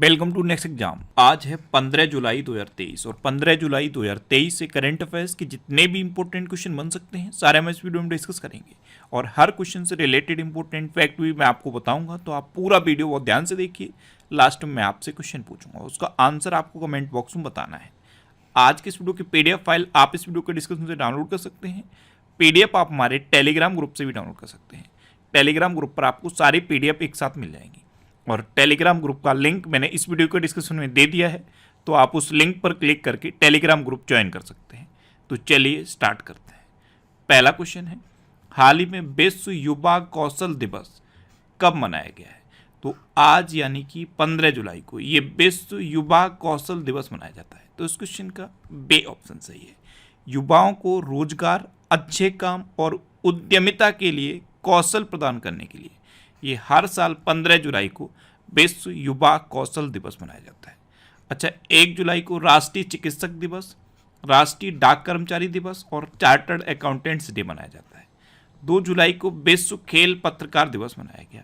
Welcome to next exam. आज है 15 जुलाई 2023 और 15 जुलाई 2023 से करंट अफेयर्स के जितने भी इंपॉर्टेंट क्वेश्चन बन सकते हैं सारे हम इस वीडियो में डिस्कस करेंगे और हर क्वेश्चन से रिलेटेड इंपॉर्टेंट फैक्ट भी मैं आपको बताऊंगा। तो आप पूरा वीडियो बहुत ध्यान से देखिए। लास्ट में मैं आपसे क्वेश्चन पूछूंगा, उसका आंसर आपको कमेंट बॉक्स में बताना है। आज के इस वीडियो की PDF फाइल आप इस वीडियो के डिस्क्रिप्शन से डाउनलोड कर सकते हैं। PDF आप हमारे टेलीग्राम ग्रुप से भी डाउनलोड कर सकते हैं। टेलीग्राम ग्रुप पर आपको सारी PDF एक साथ मिल जाएंगी और टेलीग्राम ग्रुप का लिंक मैंने इस वीडियो के डिस्क्रिप्शन में दे दिया है, तो आप उस लिंक पर क्लिक करके टेलीग्राम ग्रुप ज्वाइन कर सकते हैं। तो चलिए स्टार्ट करते हैं। पहला क्वेश्चन है, हाल ही में विश्व युवा कौशल दिवस कब मनाया गया है? तो आज यानी कि 15 जुलाई को ये विश्व युवा कौशल दिवस मनाया जाता है। तो इस क्वेश्चन का बे ऑप्शन सही है। युवाओं को रोजगार, अच्छे काम और उद्यमिता के लिए कौशल प्रदान करने के लिए ये हर साल 15 जुलाई को विश्व युवा कौशल दिवस मनाया जाता है। अच्छा, 1 जुलाई को राष्ट्रीय चिकित्सक दिवस, राष्ट्रीय डाक कर्मचारी दिवस और चार्टर्ड अकाउंटेंट्स डे मनाया जाता है। 2 जुलाई को विश्व खेल पत्रकार दिवस मनाया गया।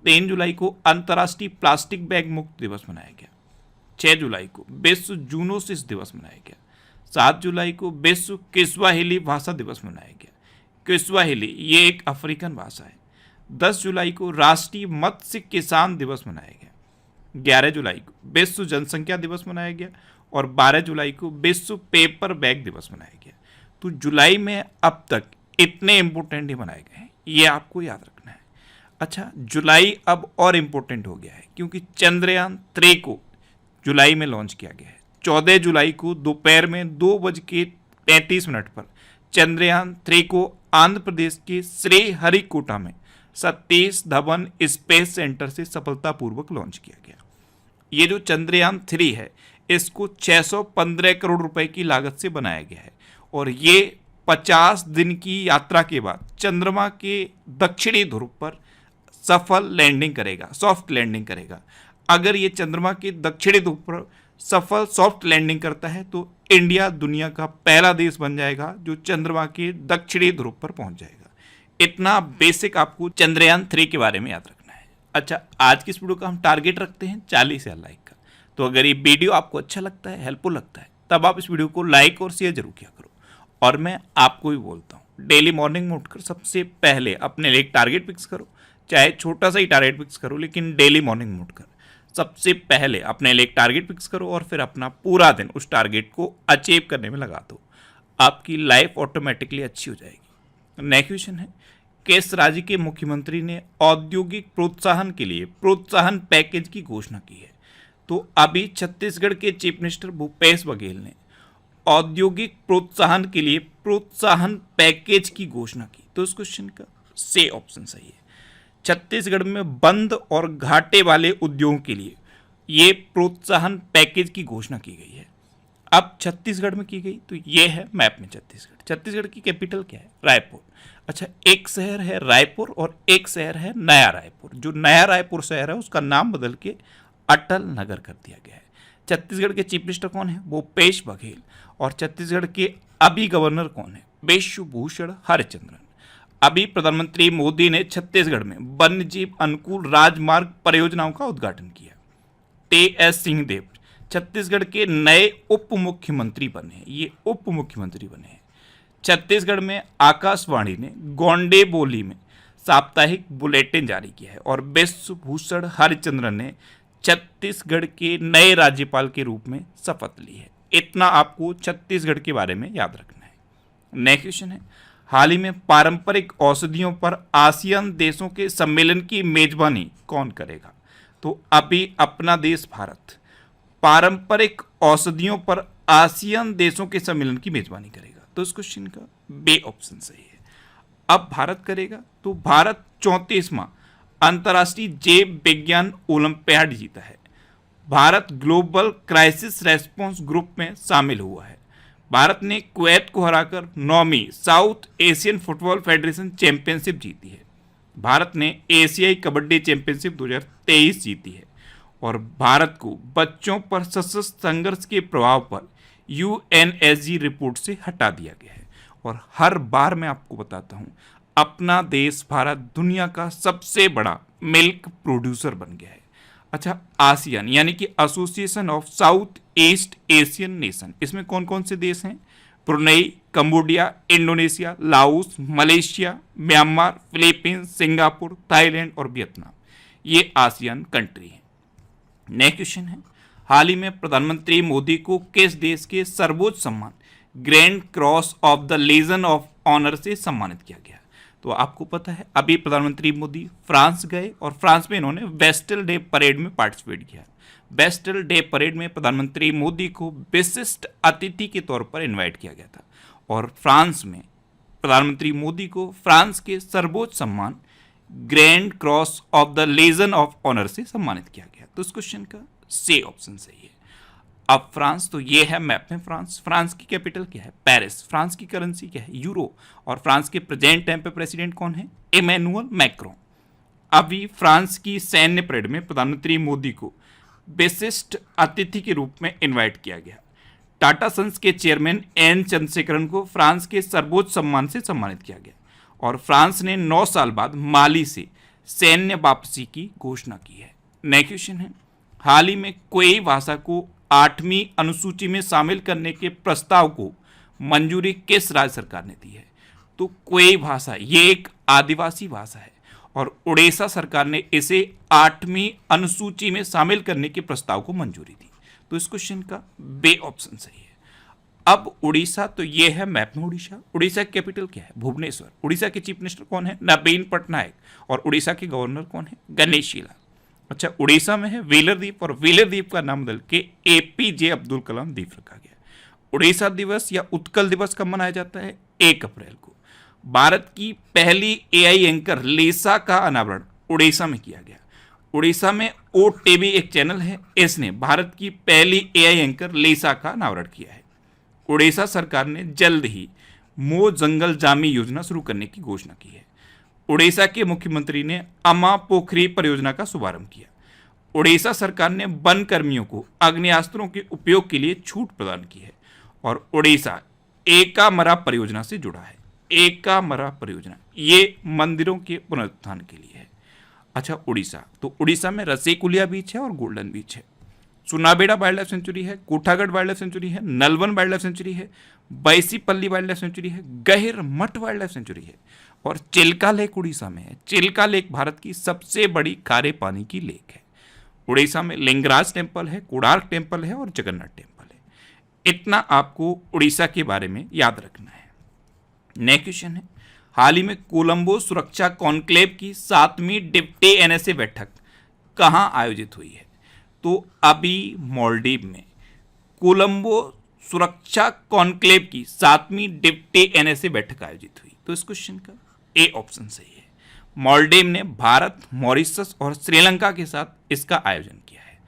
3 जुलाई को अंतर्राष्ट्रीय प्लास्टिक बैग मुक्त दिवस मनाया गया। 6 जुलाई को विश्व जूनोसिस दिवस मनाया गया। 7 जुलाई को विश्व किस्वाहिली भाषा दिवस मनाया गया। किस्वाहिली ये एक अफ्रीकन भाषा है। 10 जुलाई को राष्ट्रीय मत्स्य किसान दिवस मनाया गया। 11 जुलाई को विश्व जनसंख्या दिवस मनाया गया और 12 जुलाई को विश्व पेपर बैग दिवस मनाया गया। तो जुलाई में अब तक इतने इंपॉर्टेंट ही मनाए गए हैं, ये आपको याद रखना है। अच्छा, जुलाई अब और इम्पोर्टेंट हो गया है क्योंकि चंद्रयान 3 को जुलाई में लॉन्च किया गया है। 14 जुलाई को दोपहर में 2:33 पर चंद्रयान 3 को आंध्र प्रदेश के श्रीहरिकोटा में सतीश धवन स्पेस सेंटर से सफलतापूर्वक लॉन्च किया गया। ये जो चंद्रयान 3 है इसको 615 करोड़ रुपए की लागत से बनाया गया है और ये 50 दिन की यात्रा के बाद चंद्रमा के दक्षिणी ध्रुव पर सफल लैंडिंग करेगा, सॉफ्ट लैंडिंग करेगा। अगर ये चंद्रमा के दक्षिणी ध्रुव पर सफल सॉफ्ट लैंडिंग करता है तो इंडिया दुनिया का पहला देश बन जाएगा जो चंद्रमा के दक्षिणी ध्रुव पर पहुंच जाएगा। इतना बेसिक आपको चंद्रयान 3 के बारे में याद रखना है। अच्छा, आज की इस वीडियो का हम टारगेट रखते हैं 40,000 लाइक का। तो अगर ये वीडियो आपको अच्छा लगता है, हेल्पफुल लगता है, तब आप इस वीडियो को लाइक और शेयर जरूर किया करो। और मैं आपको भी बोलता हूँ, डेली मॉर्निंग में उठकर सबसे पहले अपने लिए एक टारगेट फिक्स करो, चाहे छोटा सा ही टारगेट फिक्स करो, लेकिन डेली मॉर्निंग में उठकर सबसे पहले अपने लिए एक टारगेट फिक्स करो और फिर अपना पूरा दिन उस टारगेट को अचीव करने में लगा दो। आपकी लाइफ ऑटोमेटिकली अच्छी हो जाएगी। नेक्स्ट क्वेश्चन है, किस राज्य के मुख्यमंत्री ने औद्योगिक प्रोत्साहन के लिए प्रोत्साहन पैकेज की घोषणा की है? तो अभी छत्तीसगढ़ के चीफ मिनिस्टर भूपेश बघेल ने औद्योगिक प्रोत्साहन के लिए प्रोत्साहन पैकेज की घोषणा की। तो इस क्वेश्चन का से ऑप्शन सही है। छत्तीसगढ़ में बंद और घाटे वाले उद्योगों के लिए ये प्रोत्साहन पैकेज की घोषणा की गई है। अब छत्तीसगढ़ में की गई तो ये है मैप में छत्तीसगढ़। छत्तीसगढ़ की कैपिटल क्या है? रायपुर। अच्छा, एक शहर है रायपुर और एक शहर है नया रायपुर। जो नया रायपुर शहर है उसका नाम बदल के अटल नगर कर दिया गया है। छत्तीसगढ़ के चीफ मिनिस्टर कौन है? भूपेश बघेल। और छत्तीसगढ़ के अभी गवर्नर कौन है? विश्वभूषण हरिचंद्रन। अभी प्रधानमंत्री मोदी ने छत्तीसगढ़ में वन्यजीव अनुकूल राजमार्ग परियोजनाओं का उद्घाटन किया। TS सिंहदेव छत्तीसगढ़ के नए उप मुख्यमंत्री बने हैं। ये उप मुख्यमंत्री बने हैं। छत्तीसगढ़ में आकाशवाणी ने गोंडे बोली में साप्ताहिक बुलेटिन जारी किया है और विश्वभूषण हरिचंद्रन ने छत्तीसगढ़ के नए राज्यपाल के रूप में शपथ ली है। इतना आपको छत्तीसगढ़ के बारे में याद रखना है। नेक्स्ट क्वेश्चन है, हाल ही में पारंपरिक औषधियों पर आसियान देशों के सम्मेलन की मेजबानी कौन करेगा? तो अभी अपना देश भारत पारंपरिक औषधियों पर आसियान देशों के सम्मेलन की मेजबानी करेगा। तो इस क्वेश्चन का बे ऑप्शन सही है। अब भारत करेगा तो भारत 34वां अंतर्राष्ट्रीय जैव विज्ञान ओलंपियाड जीता है। Bharat global crisis response group में शामिल हुआ है। भारत ने कुवैत को हराकर 9वीं South Asian football federation championship जीती है। भारत ने एशियाई कबड्डी चैंपियनशिप 2023 जीती है और भारत को बच्चों पर सशस्त्र संघर्ष के प्रभाव पर UNSG रिपोर्ट से हटा दिया गया है। और हर बार मैं आपको बताता हूँ, अपना देश भारत दुनिया का सबसे बड़ा मिल्क प्रोड्यूसर बन गया है। अच्छा, आसियान यानी कि association of south east Asian nation, इसमें कौन कौन से देश हैं? Brunei, Cambodia, Indonesia, Laos, Malaysia, Myanmar, Philippines, Singapore, Thailand और वियतनाम, ये आसियान कंट्री हैं। नेक्स्ट क्वेश्चन है, हाल ही में प्रधानमंत्री मोदी को किस देश के सर्वोच्च सम्मान Grand Cross of the Legion of Honour से सम्मानित किया गया? तो आपको पता है अभी प्रधानमंत्री मोदी फ्रांस गए और फ्रांस में इन्होंने वेस्टल डे परेड में पार्टिसिपेट किया। वेस्टल डे परेड में प्रधानमंत्री मोदी को विशिष्ट अतिथि के तौर पर इनवाइट किया गया था और फ्रांस में प्रधानमंत्री मोदी को फ्रांस के सर्वोच्च सम्मान Grand Cross of the Legion of Honour से सम्मानित किया गया। तो इस क्वेश्चन का सी ऑप्शन सही है। अब फ्रांस, तो ये है मैप में फ्रांस। फ्रांस की कैपिटल क्या है? पेरिस। फ्रांस की करेंसी क्या है? यूरो। और फ्रांस के प्रेजेंट टाइम पे प्रेसिडेंट कौन है? Emmanuel Macron. अभी फ्रांस की सैन्य परेड में प्रधानमंत्री मोदी को विशिष्ट अतिथि के रूप में इनवाइट किया गया। टाटा सन्स के चेयरमैन एन चंद्रशेखरन को फ्रांस के सर्वोच्च सम्मान से सम्मानित किया गया और फ्रांस ने 9 साल बाद माली से सैन्य वापसी की घोषणा की है। नेक्स्ट क्वेश्चन है, हाल ही में कोई भाषा को 8वीं अनुसूची में शामिल करने के प्रस्ताव को मंजूरी किस राज्य सरकार ने दी है? तो कोई भाषा, ये एक आदिवासी भाषा है और उड़ीसा सरकार ने इसे 8वीं अनुसूची में शामिल करने के प्रस्ताव को मंजूरी दी। तो इस क्वेश्चन का बे ऑप्शन सही है। अब उड़ीसा, तो ये है मैप में उड़ीसा। उड़ीसा की कैपिटल क्या है? भुवनेश्वर। उड़ीसा के चीफ मिनिस्टर कौन है? नवीन पटनायक। और उड़ीसा के गवर्नर कौन है? गणेशी लाल। अच्छा, उड़ीसा में है व्हीलर द्वीप और व्हीलर द्वीप का नाम बदल के APJ अब्दुल कलाम द्वीप रखा गया। उड़ीसा दिवस या उत्कल दिवस कब मनाया जाता है? 1 अप्रैल को। भारत की पहली AI एंकर लिसा का अनावरण उड़ीसा में किया गया। उड़ीसा में OTV एक चैनल है, इसने भारत की पहली AI एंकर लिसा का अनावरण किया है। उड़ीसा सरकार ने जल्द ही मो जंगल जामी योजना शुरू करने की घोषणा की है। उड़ीसा के मुख्यमंत्री ने अमा पोखरी परियोजना का शुभारंभ किया। उड़ीसा सरकार ने वन कर्मियों को आग्नेयास्त्रों के उपयोग के लिए छूट प्रदान की है और उड़ीसा एकामरा परियोजना से जुड़ा है। एकामरा परियोजना ये मंदिरों के पुनरुत्थान के लिए है। अच्छा, उड़ीसा, तो उड़ीसा में रसेकुलिया बीच है और गोल्डन बीच है। सुनाबेड़ा वाइल्ड लाइफ सेंचुरी है, कोठागढ़ वाइल्ड लाइफ सेंचुरी है, नलवन वाइल्ड लाइफ सेंचुरी है, बैसीपल्ली वाइल्ड लाइफ सेंचुरी है, गहिर मठ वाइल्ड लाइफ सेंचुरी है और चिल्का लेक उड़ीसा में है। चिल्का लेक भारत की सबसे बड़ी खारे पानी की लेक है। उड़ीसा में लिंगराज टेम्पल है, कोणार्क टेम्पल है और जगन्नाथ टेम्पल है। इतना आपको उड़ीसा के बारे में याद रखना है। नेक्स्ट क्वेश्चन है, हाल ही में कोलंबो सुरक्षा कॉन्क्लेव की 7वीं डिप्टी NSA बैठक कहां आयोजित हुई है? तो अभी मालदीव में कोलंबो सुरक्षा कॉन्क्लेव की 7वीं डिप्टी NSA बैठक आयोजित हुई। तो इस क्वेश्चन का ए ऑप्शन सही है। मालदीव ने भारत, मॉरिशस और श्रीलंका के साथ इसका आयोजन किया है।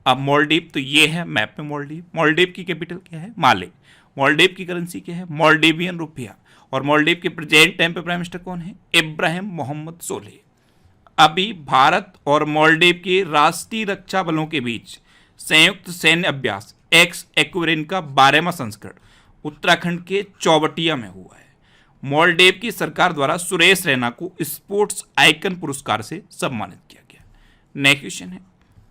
अब मालदीव, तो ये है मैप में मालदीव। मालदीव की कैपिटल क्या है? माले। मालदीव की करेंसी क्या है? मालदीवियन रुपया। और मालदीव के प्रेजेंट टाइम पे प्राइम मिनिस्टर कौन है? इब्राहिम मोहम्मद सोलेह। अभी भारत और मालदीव के राष्ट्रीय रक्षा बलों के बीच संयुक्त सैन्य अभ्यास एक्स एक्वेरिन का 12वां संस्करण उत्तराखंड के चौबटिया में हुआ है। मालदीव की सरकार द्वारा सुरेश रैना को स्पोर्ट्स आइकन पुरस्कार से सम्मानित किया गया। नेक्स्ट क्वेश्चन है,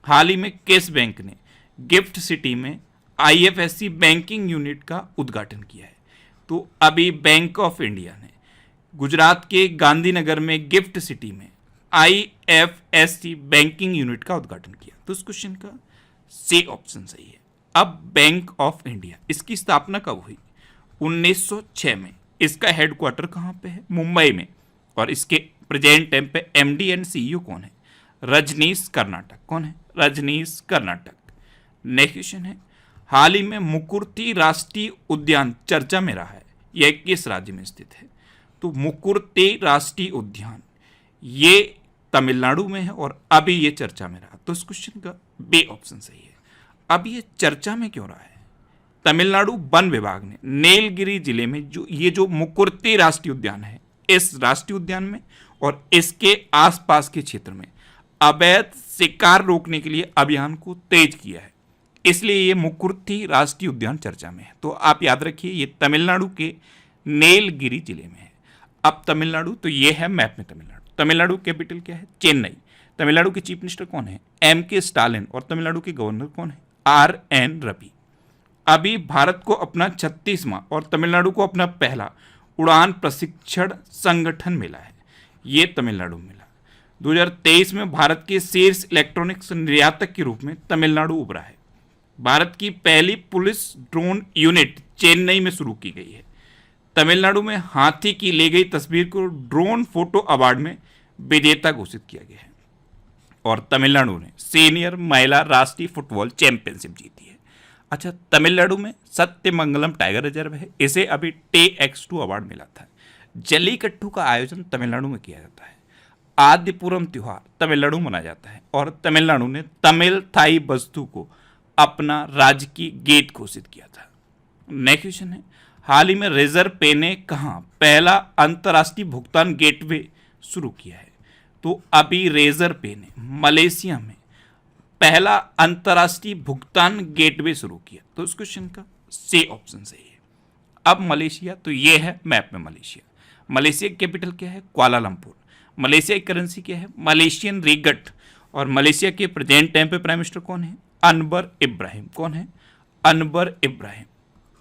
हाल ही में किस बैंक ने गिफ्ट सिटी में IFSC बैंकिंग यूनिट का उद्घाटन किया है? तो अभी बैंक ऑफ इंडिया ने गुजरात के गांधीनगर में गिफ्ट सिटी में IFSC बैंकिंग यूनिट का उद्घाटन किया। तो इस क्वेश्चन का सी ऑप्शन सही है। अब बैंक ऑफ इंडिया, इसकी स्थापना कब हुई? 1906 में। इसका हेडक्वार्टर कहाँ पे है? मुंबई में। और इसके प्रेजेंट टाइम पे MD एंड CEO कौन है? रजनीश कर्नाटक। कौन है? रजनीश कर्नाटक। नेक्स्ट क्वेश्चन है, हाल ही में मुकुर्ती राष्ट्रीय उद्यान चर्चा में रहा है, यह किस राज्य में स्थित है? तो मुकुर्ती राष्ट्रीय उद्यान ये तमिलनाडु में है और अभी ये चर्चा में रहा। तो इस क्वेश्चन का बी ऑप्शन सही है। अब ये चर्चा में क्यों रहा है? तमिलनाडु वन विभाग ने नीलगिरी जिले में जो मुकुर्ती राष्ट्रीय उद्यान है, इस राष्ट्रीय उद्यान में और इसके आसपास के क्षेत्र में अवैध शिकार रोकने के लिए अभियान को तेज किया है, इसलिए ये मुकुर्ती राष्ट्रीय उद्यान चर्चा में है। तो आप याद रखिए, ये तमिलनाडु के नीलगिरी जिले में है। अब तमिलनाडु, तो ये है मैप में तमिलनाडु। तमिलनाडु कैपिटल क्या है? चेन्नई। तमिलनाडु के चीफ मिनिस्टर कौन है? M.K. स्टालिन। और तमिलनाडु के गवर्नर कौन है? R.N. रवि। अभी भारत को अपना 36वां और तमिलनाडु को अपना पहला उड़ान प्रशिक्षण संगठन मिला है, ये तमिलनाडु में मिला। 2023 में भारत के शीर्ष इलेक्ट्रॉनिक्स निर्यातक के रूप में तमिलनाडु उभरा है। भारत की पहली पुलिस ड्रोन यूनिट चेन्नई में शुरू की गई है। तमिलनाडु में हाथी की ले गई तस्वीर को ड्रोन फोटो अवार्ड में विजेता घोषित किया गया है। और तमिलनाडु ने सीनियर महिला राष्ट्रीय फुटबॉल चैंपियनशिप जीती है। अच्छा, तमिलनाडु में सत्यमंगलम टाइगर रिजर्व है, इसे अभी TX2 अवार्ड मिला था। जल्लीकट्टू का आयोजन तमिलनाडु में किया जाता है। आदिपुरम त्योहार तमिलनाडु मनाया जाता है। और तमिलनाडु ने तमिल थाई वस्तु को अपना राजकीय गेट घोषित किया था। नेक्स्ट क्वेश्चन है, हाल ही में रिजर्व पे ने कहाँ पहला अंतर्राष्ट्रीय भुगतान गेटवे शुरू किया है? तो अभी रिजर्व पे ने मलेशिया में पहला अंतर्राष्ट्रीय भुगतान गेटवे शुरू किया। तो इस क्वेश्चन का सी ऑप्शन सही है। अब मलेशिया, तो ये है मैप में मलेशिया। मलेशिया की कैपिटल क्या है? कुआलालंपुर। मलेशिया की करेंसी क्या है? Malaysian ringgit. और मलेशिया के प्रेजेंट टाइम पे प्राइम मिनिस्टर कौन है? अनवर इब्राहिम। कौन है? अनवर इब्राहिम।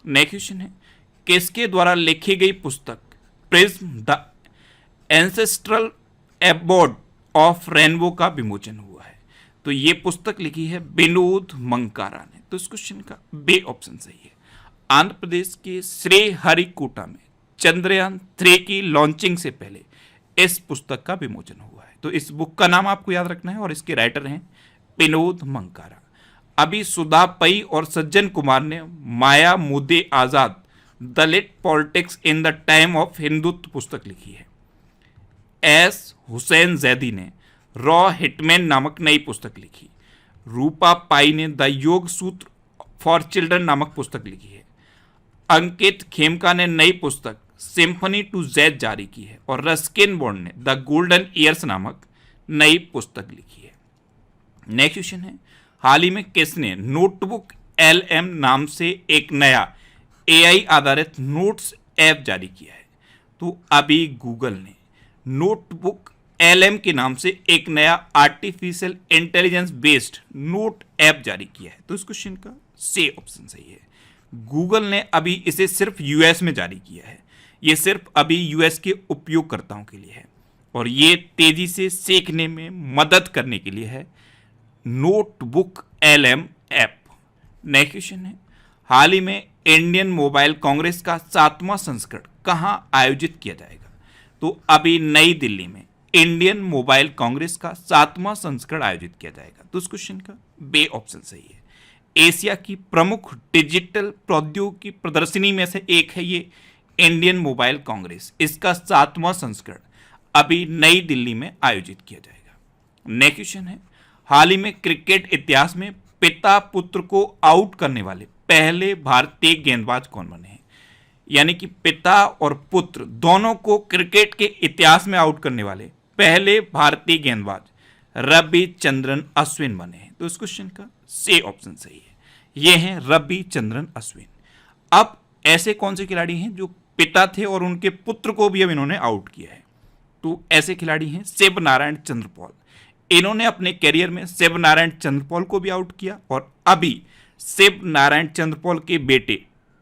नेक्स्ट क्वेश्चन है, किसके द्वारा लिखी गई पुस्तक prism the ancestral abode of rainbow का विमोचन हुआ है? तो ये पुस्तक लिखी है विनोद मंकारा ने। तो इस क्वेश्चन का बी ऑप्शन सही है। आंध्र प्रदेश के श्रीहरिकोटा में चंद्रयान 3 की लॉन्चिंग से पहले इस पुस्तक का विमोचन हुआ है। तो इस बुक का नाम आपको याद रखना है और इसके राइटर हैं विनोद मंकारा। अभी सुधा पई और सज्जन कुमार ने माया मुद्दे Azad Dalit politics in the time of Hindutva पुस्तक लिखी है। एस हुसैन जैदी ने रॉ हिटमैन नामक नई पुस्तक लिखी। रूपा पाई ने द योग सूत्र फॉर चिल्ड्रन नामक पुस्तक लिखी है। अंकित खेमका ने नई पुस्तक सिम्फनी टू जैज जारी की है। और रस्किन बॉन्ड ने द गोल्डन ईयर्स नामक नई पुस्तक लिखी है। नेक्स्ट क्वेश्चन है, हाल ही में किसने नोटबुक LM नाम से एक नया AI आधारित नोट्स ऐप जारी किया है? तो अभी गूगल ने नोटबुक LM के नाम से एक नया artificial intelligence based note app जारी किया है। तो इस क्वेश्चन का सी ऑप्शन सही है। गूगल ने अभी इसे सिर्फ US में जारी किया है। ये सिर्फ अभी US के उपयोगकर्ताओं के लिए है और ये तेजी से सीखने में मदद करने के लिए है, notebook LM app. Next question है, हाल ही में इंडियन मोबाइल कांग्रेस का 7वां संस्करण कहाँ आयोजित किया जाएगा? तो अभी नई दिल्ली में इंडियन मोबाइल कांग्रेस का 7वां संस्करण आयोजित किया जाएगा। तो इस क्वेश्चन का बी ऑप्शन सही है। एशिया की प्रमुख डिजिटल प्रौद्योगिकी प्रदर्शनी में से एक है ये इंडियन मोबाइल कांग्रेस। इसका 7वां संस्करण अभी नई दिल्ली में आयोजित किया जाएगा। नेक्स्ट क्वेश्चन है, हाल ही में क्रिकेट इतिहास में पिता पुत्र को आउट करने वाले पहले भारतीय गेंदबाज कौन बने हैं? यानी कि पिता और पुत्र दोनों को क्रिकेट के इतिहास में आउट करने वाले पहले भारतीय गेंदबाज रविचंद्रन अश्विन बने हैं। तो इस क्वेश्चन का सी ऑप्शन सही है। ये हैं रविचंद्रन अश्विन। अब ऐसे कौन से खिलाड़ी हैं जो पिता थे और उनके पुत्र को भी अब इन्होंने आउट किया है? तो ऐसे खिलाड़ी हैं शिव नारायण चंद्रपॉल। इन्होंने अपने करियर में शिव नारायण चंद्रपॉल को भी आउट किया और अभी शिव नारायण चंद्रपॉल के बेटे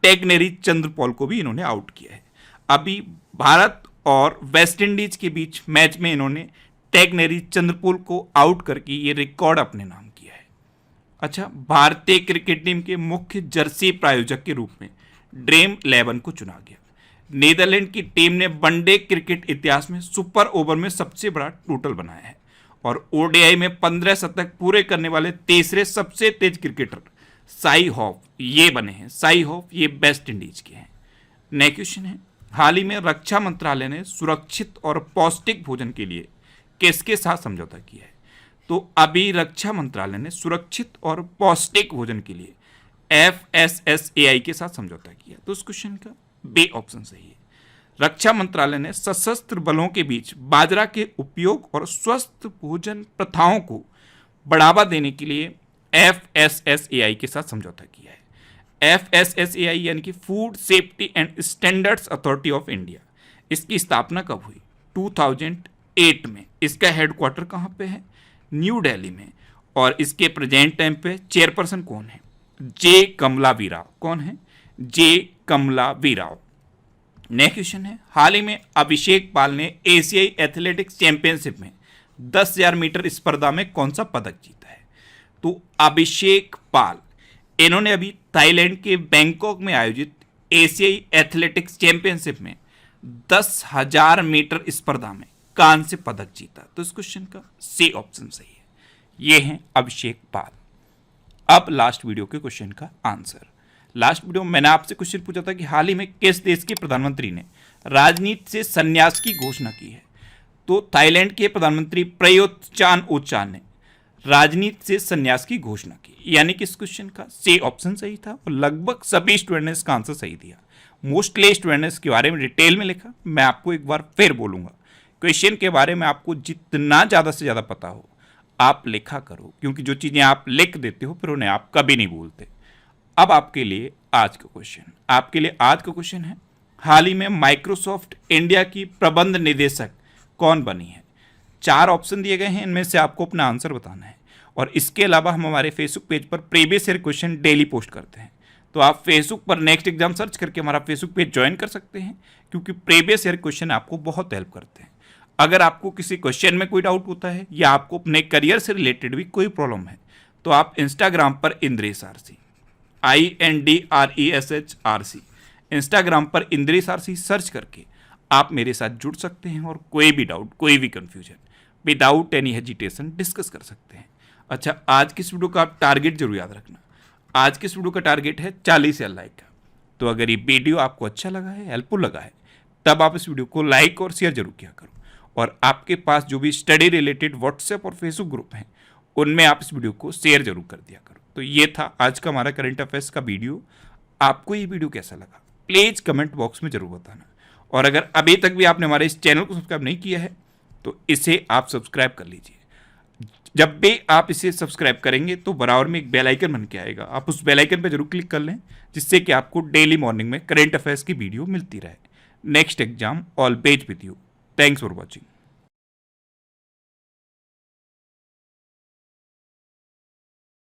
टेगनेरी चंद्रपॉल को भी इन्होंने आउट किया है। अभी भारत और वेस्ट इंडीज के बीच मैच में इन्होंने टेगनेरी चंद्रपॉल को आउट करके ये रिकॉर्ड अपने नाम किया है। अच्छा, भारतीय क्रिकेट टीम के मुख्य जर्सी प्रायोजक के रूप में ड्रीम 11 को चुना गया। नीदरलैंड की टीम ने वनडे क्रिकेट इतिहास में सुपर ओवर में सबसे बड़ा टोटल बनाया है और ODI में 15 शतक पूरे करने वाले तीसरे सबसे तेज क्रिकेटर साई हॉफ ये बने हैं। साई हॉफ ये वेस्ट इंडीज के हैं। नेक्स्ट क्वेश्चन है, हाल ही में रक्षा मंत्रालय ने सुरक्षित और पौष्टिक भोजन के लिए किसके साथ समझौता किया है? तो अभी रक्षा मंत्रालय ने सुरक्षित और पौष्टिक भोजन के लिए FSSAI के साथ समझौता किया। तो इस क्वेश्चन का बी ऑप्शन सही है। रक्षा मंत्रालय ने सशस्त्र बलों के बीच बाजरा के उपयोग और स्वस्थ भोजन प्रथाओं को बढ़ावा देने के लिए FSSAI के साथ समझौता किया है। FSSAI यानी कि food safety and standards authority of India. इसकी स्थापना कब हुई? 2008 में। इसका हेडक्वार्टर कहाँ पे है? न्यू दिल्ली में, और इसके प्रेजेंट टाइम पे चेयरपर्सन कौन है? जे कमलावी राव। कौन है? जे कमलावी राव। नेक्स्ट क्वेश्चन है, हाल ही में अभिषेक पाल ने एशियाई एथलेटिक्स चैंपियनशिप में 10,000 मीटर स्पर्धा में कौन सा पदक जीता है? तो अभिषेक पाल, इन्होंने अभी थाईलैंड के बैंकॉक में आयोजित एशियाई एथलेटिक्स चैंपियनशिप में 10,000 मीटर स्पर्धा में कांस्य पदक जीता। तो इस क्वेश्चन का सी ऑप्शन सही है। ये हैं अभिषेक पाल। अब लास्ट वीडियो के क्वेश्चन का आंसर। लास्ट वीडियो में मैंने आपसे क्वेश्चन पूछा था कि हाल ही में किस देश के प्रधानमंत्री ने राजनीति से संन्यास की घोषणा की है? तो थाईलैंड के प्रधानमंत्री प्रयुत चान ओ चा ने राजनीति से संन्यास की घोषणा की, यानी कि इस क्वेश्चन का सी ऑप्शन सही था और लगभग सभी स्टूडेंट ने इसका आंसर सही दिया। मोस्टली स्टूडेंट ने इसके बारे में डिटेल में लिखा। मैं आपको एक बार फिर बोलूंगा, क्वेश्चन के बारे में आपको जितना ज़्यादा से ज़्यादा पता हो आप लिखा करो, क्योंकि जो चीज़ें आप लिख देते हो फिर उन्हें आप कभी नहीं भूलते। अब आपके लिए आज का क्वेश्चन है, हाल ही में माइक्रोसॉफ्ट इंडिया की प्रबंध निदेशक कौन बनी है? 4 ऑप्शन दिए गए हैं, इनमें से आपको अपना आंसर बताना है। और इसके अलावा हम हमारे फेसबुक पेज पर previous year question daily post करते हैं, तो आप फेसबुक पर नेक्स्ट एग्जाम सर्च करके हमारा फेसबुक पेज ज्वाइन कर सकते हैं, क्योंकि प्रीवियस ईयर क्वेश्चन आपको बहुत हेल्प करते हैं। अगर आपको किसी क्वेश्चन में कोई डाउट होता है या आपको अपने करियर से रिलेटेड भी कोई प्रॉब्लम है, तो आप इंस्टाग्राम पर इंद्रेश आरसी, INDRESHRC, इंस्टाग्राम पर इंद्रेश आरसी सर्च करके आप मेरे साथ जुड़ सकते हैं और कोई भी डाउट, कोई भी confusion without any hesitation discuss कर सकते हैं। अच्छा, आज की इस वीडियो का आप टारगेट जरूर याद रखना। आज की इस वीडियो का टारगेट है 40,000 लाइक का। तो अगर ये वीडियो आपको अच्छा लगा है, हेल्पफुल लगा है, तब आप इस वीडियो को लाइक और शेयर जरूर किया करो। और आपके पास जो भी स्टडी रिलेटेड व्हाट्सएप और फेसबुक ग्रुप हैं, उनमें आप इस वीडियो को शेयर जरूर कर दिया करो। तो ये था आज का हमारा करंट अफेयर्स का वीडियो। आपको ये वीडियो कैसा लगा प्लीज़ कमेंट बॉक्स में जरूर बताना। और अगर अभी तक भी आपने हमारे इस चैनल को सब्सक्राइब नहीं किया है तो इसे आप सब्सक्राइब कर लीजिए। जब भी आप इसे सब्सक्राइब करेंगे तो बराबर में एक बेल आइकन बन के आएगा, आप उस बेल आइकन पर जरूर क्लिक कर लें, जिससे कि आपको डेली मॉर्निंग में करंट अफेयर्स की वीडियो मिलती रहे। Next exam always with you. Thanks for watching.